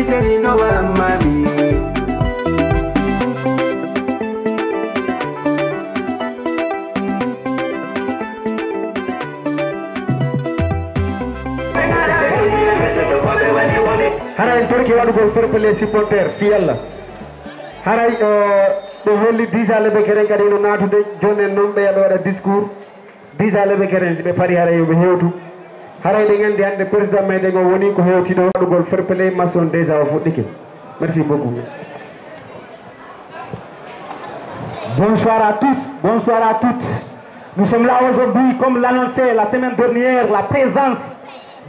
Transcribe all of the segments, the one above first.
Sheri no mami. Haray torki waɗugol ferpele supporter fiyalla haray ɓe holli déjà leɓe keren kadi no natude joni en noon ɓe yaɗa waɗa discours déjà leɓe keren si ɓe paari haray yoɓe hewtu haray ɗe gandi hande président meɗen o woni ko hewtiɗo waɗugol ferpele maçon déjà o fuɗɗike merci beaucoup. Bonsoir à tous, bonsoir à toutes. Nous sommes là aujourd'hui, comme l'annonçait la semaine dernière, la présence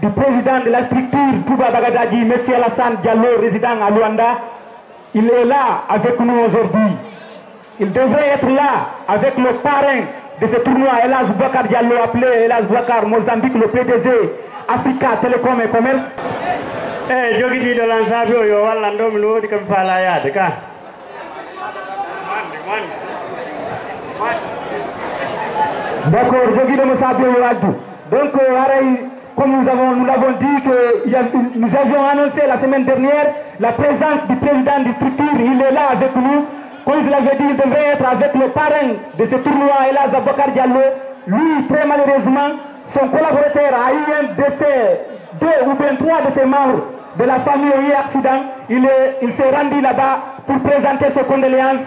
du président de la structure Touba Bagadadji, M. Alassane Diallo, résident à Luanda. Il est là avec nous aujourd'hui. Il devrait être là avec le parrain de ce tournoi, Elas Bouakar Diallo, appelé Elas Bouakar Mozambique, le PDG Africa Telecom et Commerce. Eh, jogiti de l'ensemble, yo walla ndom no di kam fala yaade ka. D'accord, jogiti de Mosabio Wadou. Donc, comme nous l'avons dit, que nous avions annoncé la semaine dernière la présence du président de structure. Il est là avec nous. Comme je l'avais dit, il devrait être avec le parrain de ce tournoi, Elas Bouakar Diallo. Lui, très malheureusement, son collaborateur a eu un décès, 2 ou bien 3 de ses membres de la famille ont eu accident. Il s'est rendu là-bas pour présenter ses condoléances.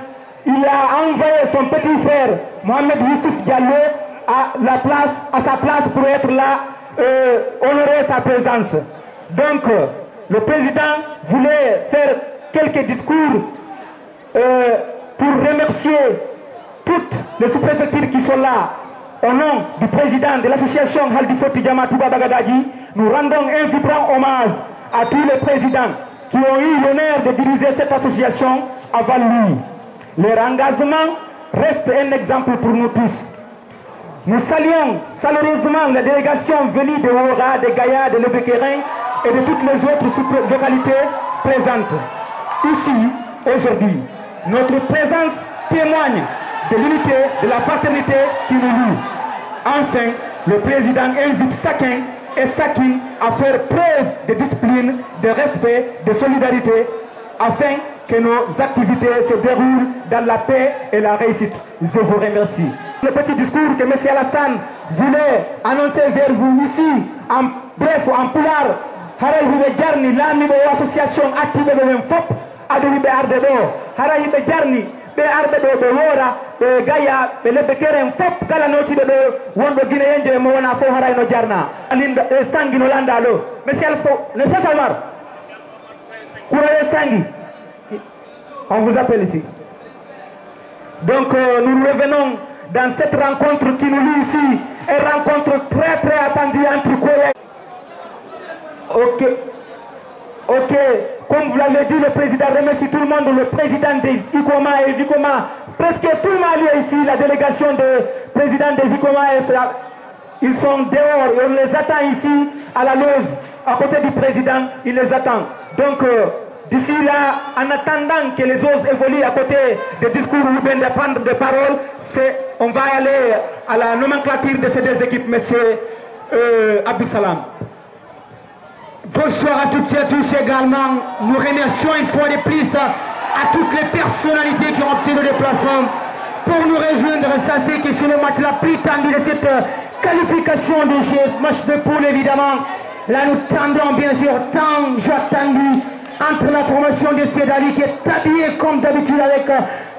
Il a envoyé son petit frère, Mohamed Youssouf Diallo, à sa place pour être là, honorer sa présence. Donc, le président voulait faire quelques discours pour remercier toutes les sous-préfectures qui sont là. Au nom du président de l'association Haldi Foti Diama Touba Bagadadji, nous rendons un vibrant hommage à tous les présidents qui ont eu l'honneur de diriger cette association avant lui. Leur engagement reste un exemple pour nous tous. Nous saluons chaleureusement la délégation venue de Ouara, de Gaïa, de Lebékérin et de toutes les autres localités présentes ici aujourd'hui. Notre présence témoigne de l'unité, de la fraternité qui nous lie. Enfin, le président invite chacun et chacune à faire preuve de discipline, de respect, de solidarité, afin que nos activités se déroulent dans la paix et la réussite. Je vous remercie. Le petit discours que M. Alassane voulait annoncer vers vous ici, en bref, en poulard, Haray Hibe Jarni, l'ami de l'association active de l'Infop, Adouibe Ardebo, Haray Hibe Jarni, be Ardebo, be Wora, be Gaïa, be Lebekeren Fop, Galanoti de Wondo Guinéen de Moana Fo Haray no Jarna, Alinda Sangi no Landalo, M. Alfo, ne fait savoir, Kouraye Sangi, on vous appelle ici. Donc nous revenons dans cette rencontre qui nous lie ici, une rencontre très attendue entre Kouraye. Ok, comme vous l'avez dit, le président remercie tout le monde, le président des Vicoma et Vicoma, presque tout le Mali ici, la délégation des présidents des Vicoma, ils sont dehors et on les attend ici à la loge, à côté du président, il les attend. Donc, d'ici là, en attendant que les autres évoluent à côté des discours ou bien de prendre des paroles, on va aller à la nomenclature de ces deux équipes, monsieur Abdou Salam. Bonsoir à toutes et à tous également. Nous remercions une fois de plus à toutes les personnalités qui ont obtenu le déplacement pour nous rejoindre. Ça, c'est que c'est le match la plus tendu de cette qualification de ce match de poule, évidemment. Là, nous tendons bien sûr tant jeu attendu entre la formation de Cédali qui est habillée comme d'habitude avec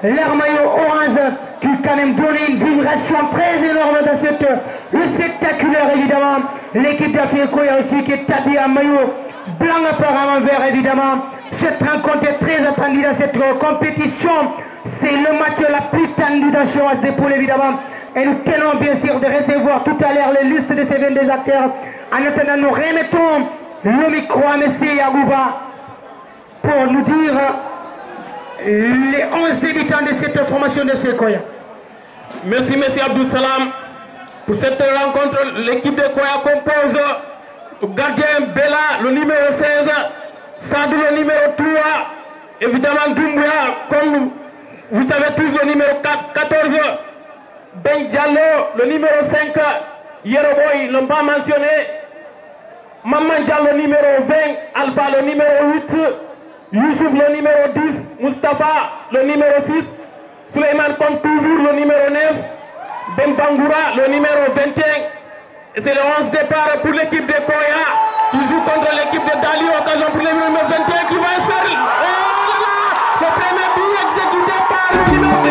l'air maillot orange qui quand même donne une vibration très énorme dans cette le spectaculaire évidemment. L'équipe d'Africoya aussi qui est habillée en maillot blanc apparemment vert évidemment. Cette rencontre est très attendue dans cette compétition. C'est le match la plus tendue dans ce match de poule évidemment. Et nous tenons bien sûr de recevoir tout à l'heure les listes de ces 22 acteurs. En attendant, nous remettons le micro à M. Yagouba pour nous dire les 11 débutants de cette formation de Sekoya. Merci, M. Abdou Salam. Pour cette rencontre, l'équipe de Koya compose le gardien Bella, le numéro 16, Sadou, le numéro 3, évidemment Doumbouya, comme vous savez tous, le numéro 14, Ben Diallo, le numéro 5, Yeroboy, ne l'ont pas mentionné, Maman Diallo, le numéro 20, Alpha, le numéro 8, Youssouf le numéro 10, Moustapha le numéro 6, Suleiman comme toujours le numéro 9, Bembangoura le numéro 21. Et c'est le 11 départ pour l'équipe de Koya qui joue contre l'équipe de Dali, occasion pour le numéro 21 qui va faire le premier but exécuté par le numéro 21.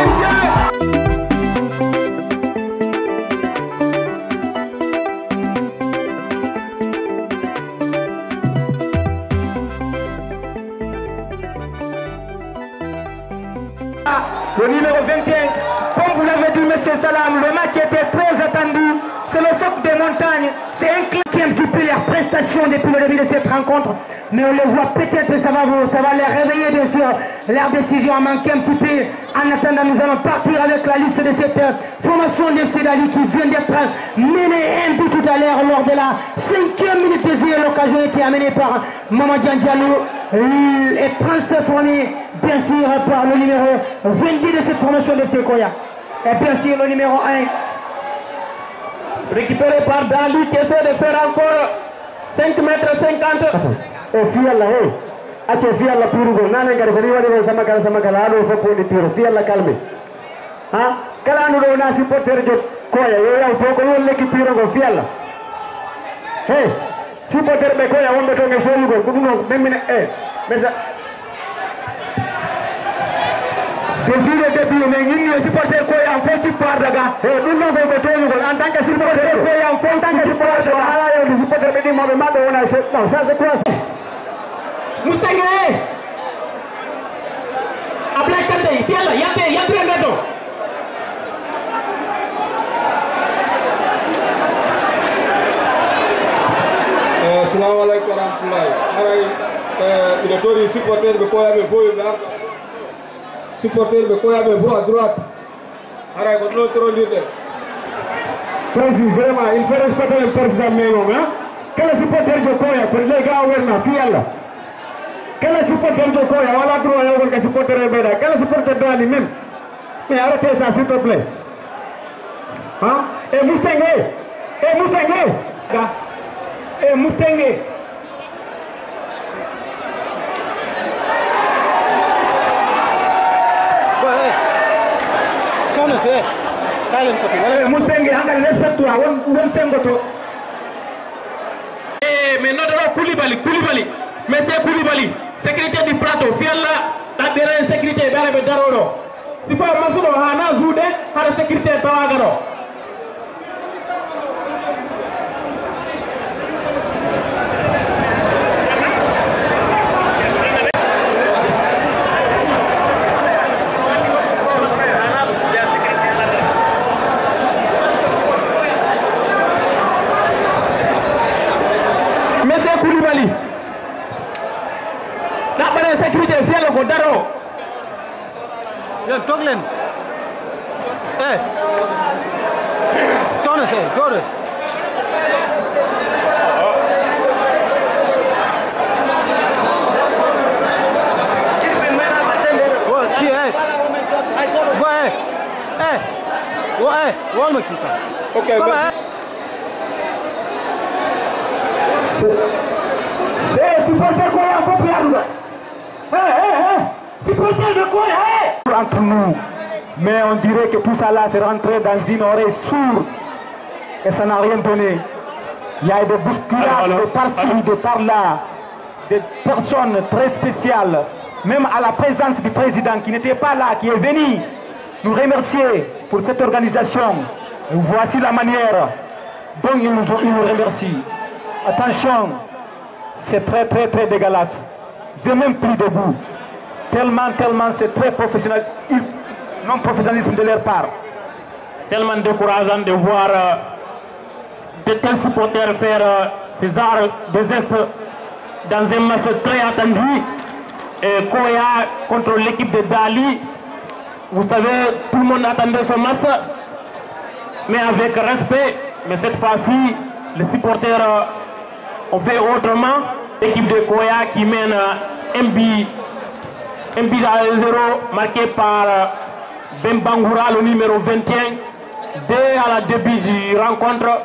Le numéro 21, comme vous l'avez dit, monsieur Salam, le match était très attendu. C'est le socle des montagnes. C'est un club qui aime un petit peu leurs prestations depuis le début de cette rencontre. Mais on le voit peut-être, ça va les réveiller bien sûr. Leur décision a manqué un petit peu. En attendant, nous allons partir avec la liste de cette formation de Cédali qui vient d'être menée un but tout à l'heure lors de la 5e minute de jeu. L'occasion était amenée par Mamadou Diallo et transformé bien sûr par le numéro 22 de cette formation de Sequoia. Et bien sûr le numéro 1. Récupéré par Dali qui essaie de faire encore 5 mètres 50. O fiyalla he acce fiyalla pirugo nane ngari ko ni waɗi ɓe sama kala haɗo fof woni piro fiyalla calme ha kala anduɗo wona supporteur jo koya yo yaw to ko won lekki pirogo fiyalla he supporteur ɓe koya wonɓe to nge soyugo ko ɗum noon memmine mesa Depuis le début, mais nous sommes supporters qui ont fait du part de gars. Et nous n'avons pas tout en tant que supporter qui ont fait en tant que supporter. Alors, les supporters me disent, mais on a acheté. Non, ça c'est quoi ça? Moustapha Ablaye Kante, fiala, yate redo. Assalamu alaikum warahmatullahi. Aray il est un supporter de Koya me boy là. Supporter de Koya me boy à droite. Aray ko trop leader. Président, vraiment, il faut respecter le président Meyo, hein? Quel supporter de Koya pour les gars ouverna fiala. Quel supporter de Koya wala droit ya won ka supporter e beda. Quel supporter de Ali même. Mais arrêtez ça s'il te plaît. Hein? Et Moussengé. Et Moustengue. Moustengue, respecte-toi, on s'engoto. Mais notre Koulibaly, mais c'est Koulibaly, sécurité du plateau, fiala, la dernière sécurité, Barabe Daroro. Si pas Masuno, Hana Zoude, la sécurité Tawagaro. Koulibaly. La bonne sécurité, c'est le Godaro. Bien, Toglen. Eh. Sonne, c'est, Jordan. Qui est? Ouais. Eh. Ouais, ouais, Ok, C'est supporter quoi il faut perdre. Supporter de quoi entre nous. Mais on dirait que tout ça là c'est rentré dans une oreille sourde et ça n'a rien donné. Il y a des bousculades de par-ci, de par-là, des personnes très spéciales, même à la présence du président qui n'était pas là, qui est venu nous remercier pour cette organisation. Voici la manière dont il nous remercie. Attention, c'est très dégueulasse. J'ai même plus de goût. Tellement c'est très professionnel, non professionnalisme de leur part. Tellement décourageant de voir de tels supporters faire ces genres de gestes dans un match très attendu. Et Koya contre l'équipe de Dali. Vous savez, tout le monde attendait ce match, mais avec respect. Mais cette fois-ci, les supporters ont fait autrement. L'équipe de Koya qui mène un but à 0 marqué par Bembangoura, le numéro 21, dès à la début du rencontre.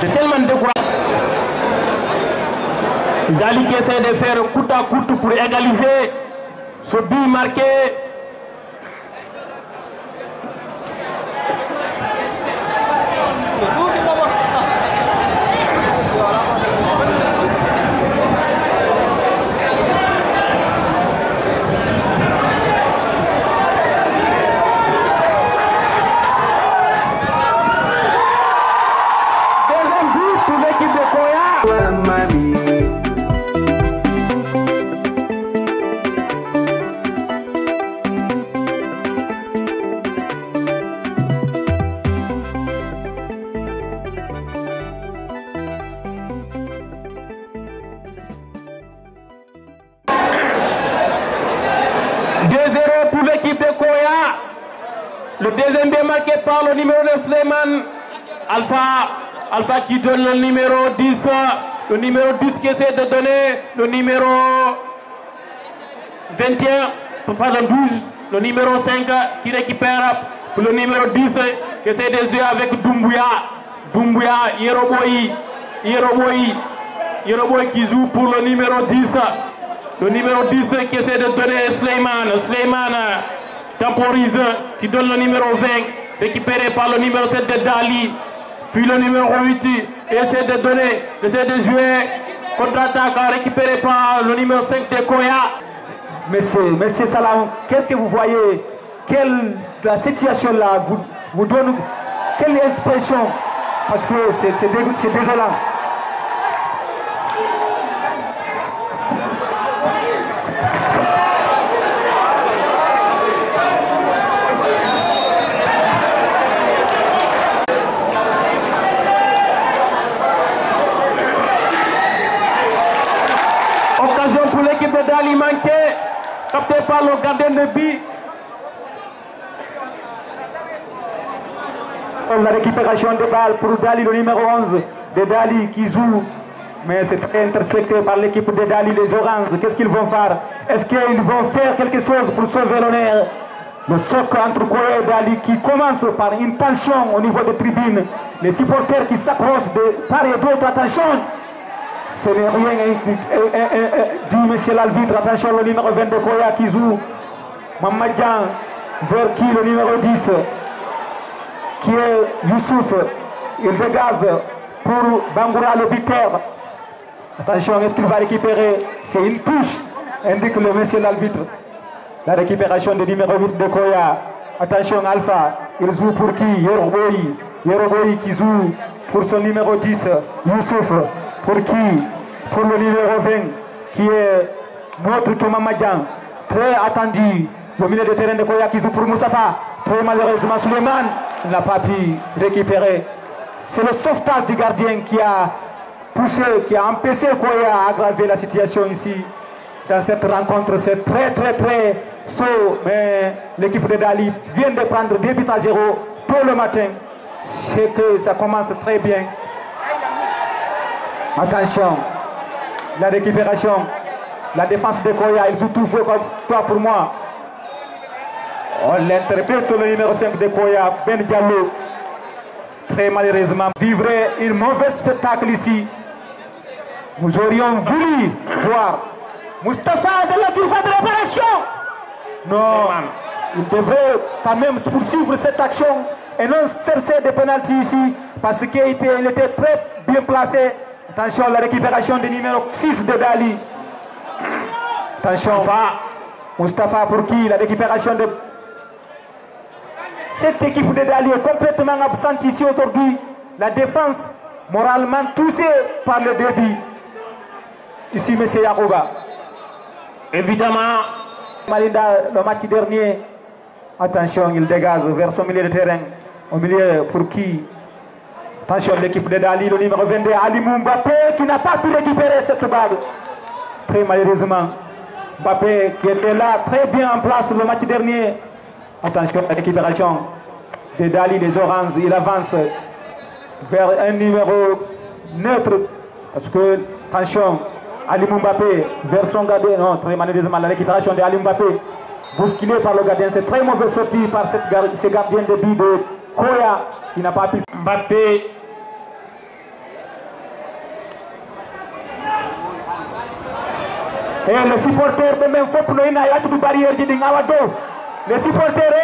C'est tellement décourageant. Dali qui essaie de faire coup à coup pour égaliser ce but marqué. Deuxième but pour l'équipe de Koya. Mami. Pour l'équipe de Koya. Le deuxième but marqué par le numéro de Suleiman Alpha qui donne le numéro 10. Le numéro 10 qui essaie de donner le numéro 21, pardon 12. Le numéro 5 qui récupère pour le numéro 10 qui essaie de jouer avec Doumbouya, Yeroboy qui joue pour le numéro 10. Le numéro 10 qui essaie de donner Suleiman temporise, qui donne le numéro 20, récupéré par le numéro 7 de Dali. Puis le numéro 8 essaie de donner, essaie de jouer contre-attaque, récupéré par le numéro 5 de Koya. Monsieur Salam, qu'est-ce que vous voyez? La situation là vous donne quelle expression? Parce que c'est désolant. Occasion pour l'équipe de Dali manquée, capté par le gardien de but. La récupération de balles pour Dali, le numéro 11 de Dali qui joue. Mais c'est très interspecté par l'équipe de Dali, les Oranges. Qu'est-ce qu'ils vont faire? Est-ce qu'ils vont faire quelque chose pour sauver l'honneur? Le choc entre Koya et Dali qui commence par une tension au niveau des tribunes. Les supporters qui s'approchent de part et d'autre. Attention! Ce n'est rien dit, monsieur l'arbitre. Attention, le numéro 20 de Koya qui joue. Mamadjan vers qui le numéro 10 qui est Youssouf. Il dégage pour Bangoura le buteur. Attention, est-ce qu'il va récupérer? C'est une touche, indique le monsieur l'arbitre. La récupération du numéro 8 de Koya. Attention, Alpha, il joue pour qui? Yeroboy qui joue pour son numéro 10, Youssouf. Pour qui? Pour le numéro 20 qui est notre Tomamadjan. Très attendu. Le milieu de terrain de Koya qui joue pour Moussafa. Très malheureusement, Suleiman n'a pas pu récupérer. C'est le sauvetage du gardien qui a poussé, qui a empêché Koya à aggraver la situation ici. Dans cette rencontre, c'est très chaud. Mais l'équipe de Dali vient de prendre 2 buts à 0 pour le matin. C'est que ça commence très bien. Attention, la récupération, la défense de Koya, il joue tout toi pour moi. On l'interprète le numéro 5 de Koya, Ben Diallo. Très malheureusement, vivrait un mauvais spectacle ici. Nous aurions voulu voir Moustapha de la surface de réparation. Non, il devrait quand même poursuivre cette action et non chercher des pénaltys ici parce qu'il était très bien placé. Attention, la récupération du numéro 6 de Dali. Attention, Moustapha pour qui? La récupération de... Cette équipe de Dali est complètement absente ici aujourd'hui. La défense moralement touchée par le débit. Ici, M. Yacouba. Évidemment, Malinda, le match dernier, attention, il dégage vers son milieu de terrain. Au milieu, pour qui? Attention, l'équipe de Dali, le numéro 22, Ali Mbappé, qui n'a pas pu récupérer cette balle. Très malheureusement, Mbappé qui était là, très bien en place le match dernier. Attention, la récupération de Dali, les Oranges, il avance vers un numéro neutre. Parce que, attention, Ali Mbappé vers son gardien. Non, très malheureusement, la récupération de Ali Mbappé, bousculé par le gardien. C'est très mauvais sorti par ce gardien de but de Koya qui n'a pas pu. Mbappé Et les supporters, même faut que nous ayons une barrière de Ngawado. Les supporters,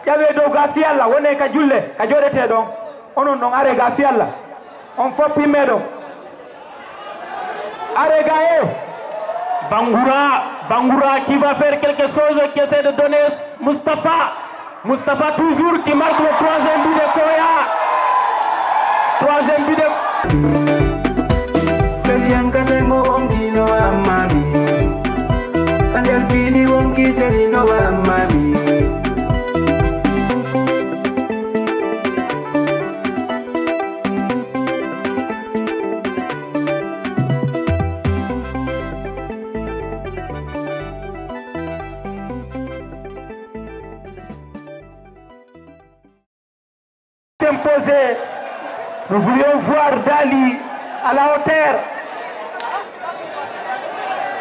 il y avait des gafiales là, on est Kajule, Kajorete donc. On a des gafiales là. On faut pimer donc. Aregae. Bangoura qui va faire quelque chose, qui essaie de donner Moustapha. Moustapha toujours qui marque le troisième but de Koya. Troisième but de... Selianka sengo wongi no amami. Andel pini wongi seli no amami. S'imposer. Nous voulions voir Dali à la hauteur.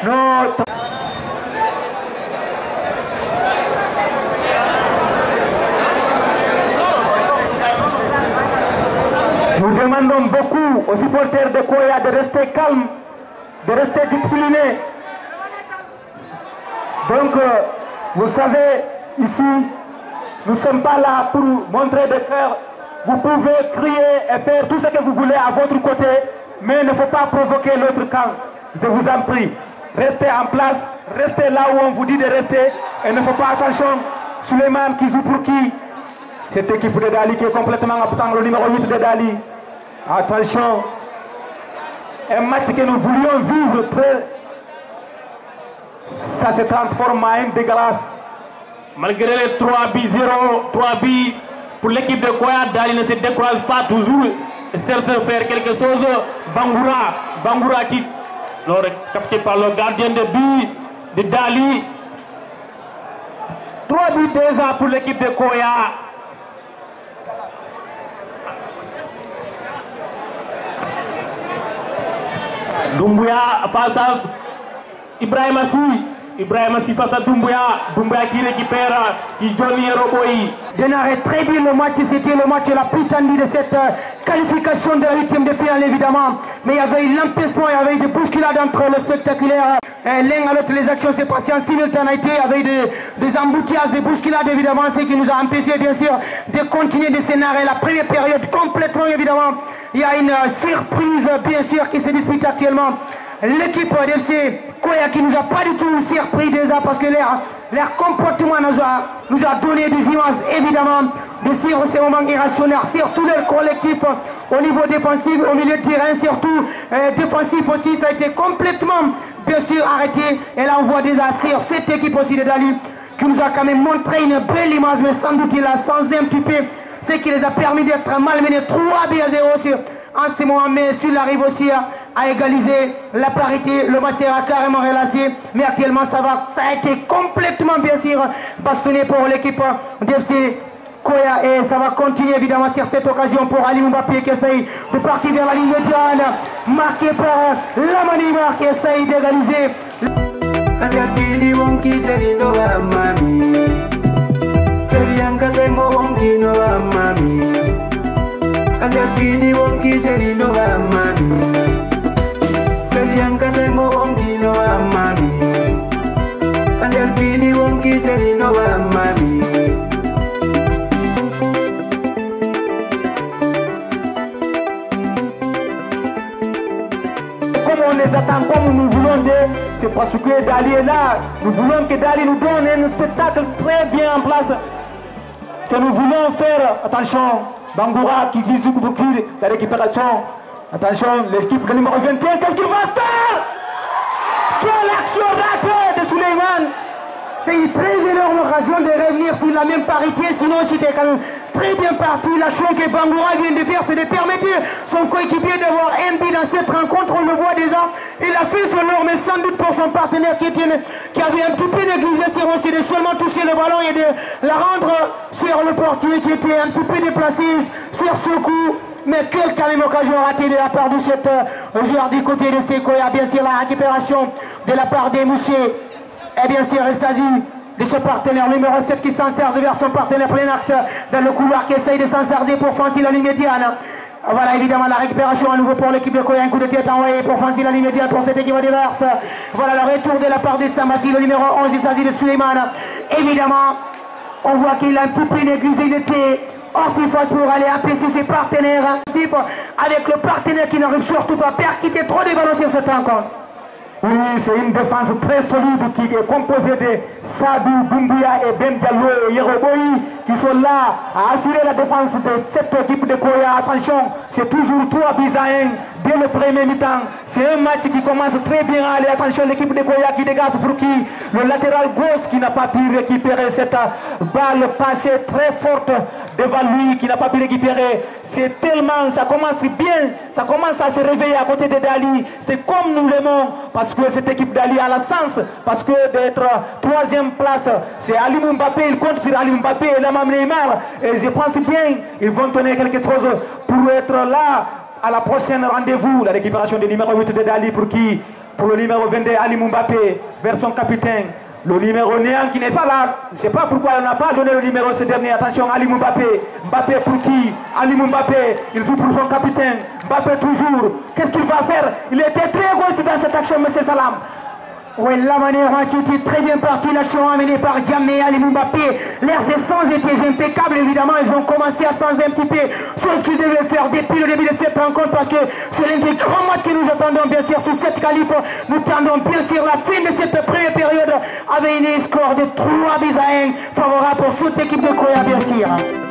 Notre... Nous demandons beaucoup aux supporters de Koya de rester calmes, de rester disciplinés. Donc, vous savez, ici, nous ne sommes pas là pour montrer de cœur. Vous pouvez crier et faire tout ce que vous voulez à votre côté, mais il ne faut pas provoquer l'autre camp. Je vous en prie. Restez en place, restez là où on vous dit de rester. Et il ne faut pas, attention, Suleiman qui joue pour qui? Cette équipe de Dali qui est complètement absent, le numéro 8 de Dali. Attention. Un match que nous voulions vivre, ça se transforme en une dégueulasse. Malgré les 3 buts 0, 3 buts pour l'équipe de Koya, Dali ne se décourage pas toujours. Cherche à faire quelque chose. Bangoura qui est capté par le gardien de but de Dali. 3 buts déjà pour l'équipe de Koya. Doumbouya face à Ibrahim Assi face à Doumbouya qui récupère, qui Johnny Roboy. Démarrer très bien le match, c'était le match la plus tendue de cette qualification de la 8e de finale évidemment. Mais il y avait eu l'empêchement, il y avait eu des bousculades entre le spectaculaire. L'un à l'autre, les actions s'est passées en simultanéité avec des embouteillages, des bousculades évidemment, ce qui nous a empêché bien sûr de continuer de scénarer la première période complètement évidemment. Il y a une surprise bien sûr qui se dispute actuellement. L'équipe d'FC Koya qui nous a pas du tout surpris déjà parce que leur comportement nous a donné des images évidemment de ces moments irrationnels, surtout le collectif au niveau défensif, au milieu de terrain, surtout défensif aussi, ça a été complètement bien sûr arrêté. Et là on voit déjà sur cette équipe aussi de Dali qui nous a quand même montré une belle image, mais sans doute il a changé un petit peu, ce qui les a permis d'être malmenés 3 buts à 0 en ce moment, mais s'il arrive aussi à égaliser la parité, le match sera carrément relâché, mais actuellement ça a été complètement bien sûr bastonné pour l'équipe d'FC Koya et ça va continuer évidemment sur cette occasion pour Ali Mbappé qui essaye de partir vers la ligne médiane, marqué par Lamanima qui essaye d'égaliser. Pini wongi seri no amami. Selianka sengo wongi no amami. Andel pini wongi seri no amami. Comme on les attend, comme nous voulons c'est parce que Dali est là. Nous voulons que Dali nous donne un spectacle très bien en place. Que nous voulons faire, attention, Bangoura qui joue pour la récupération. Attention, l'équipe de numéro 21, qu'est-ce qu'il va faire? Quelle action ratée de Suleiman! C'est une très énorme occasion de revenir sur la même parité, sinon c'était quand même très bien parti. L'action que Bangoura vient de faire, c'est de permettre son coéquipier d'avoir un but dans cette rencontre. On le voit déjà, il a fait son heure, mais sans doute pour son partenaire qui avait un petit peu négligé, c'est de seulement toucher le ballon et de la rendre sur le portier qui était un petit peu déplacé sur ce coup. Mais quelle quand même occasion ratée de la part de cet joueur du côté de Sekoya. Bien sûr la récupération de la part des Mouchés. Et bien sûr il s'agit de ce partenaire numéro 7 qui s'en sert vers son partenaire plein axe dans le couloir qui essaye de s'en servir pour franchir la ligne médiane. Voilà évidemment la récupération à nouveau pour l'équipe de Koya, un coup de tête envoyé pour Fancy la immédiate pour cette équipe adverse. Voilà le retour de la part de Samassi, le numéro 11, il s'agit de Suleiman. Évidemment, on voit qu'il a un petit peu négligé, il était hors surface pour aller apaiser ses partenaires. Avec le partenaire qui n'arrive surtout pas à percuter trop de ballons sur cette rencontre. Oui, c'est une défense très solide qui est composée de Sadou, Doumbouya et Ben Diallo et Yeroboyi qui sont là à assurer la défense de cette équipe de Koya. Attention, c'est toujours 3 buts à 1 dès le premier mi-temps. C'est un match qui commence très bien à aller. Attention, l'équipe de Koya qui dégage pour qui le latéral gauche qui n'a pas pu récupérer cette balle passée très forte devant lui, qui n'a pas pu récupérer. C'est tellement, ça commence bien, ça commence à se réveiller à côté de Dali. C'est comme nous l'aimons parce que cette équipe d'Ali a la sens, parce que d'être 3e place, c'est Ali Mbappé, il compte sur Ali Mbappé et la Neymar. Et je pense bien, ils vont donner quelque chose pour être là à la prochaine rendez-vous, la récupération du numéro 8 de Dali pour qui? Pour le numéro 22, Ali Mbappé, vers son capitaine. Le numéro néant qui n'est pas là, je ne sais pas pourquoi on n'a pas donné le numéro ce dernier. Attention, Ali Mbappé. Mbappé pour qui? Ali Mbappé, il joue pour son capitaine. Mbappé toujours. Qu'est-ce qu'il va faire? Il était très égoïste dans cette action, M. Salam. Oui, la manière qui était très bien partie, l'action amenée par Djamé, Ali Mbappé. Leurs essences étaient impeccables, évidemment. Ils ont commencé à s'en un petit peu sur ce qu'ils devaient faire depuis le début de cette rencontre parce que c'est l'un des grands matchs que nous attendons bien sûr sur cette qualif. Nous attendons bien sûr la fin de cette première période avec un score de 3 buts à 1 favorable pour cette équipe de Koya, bien sûr.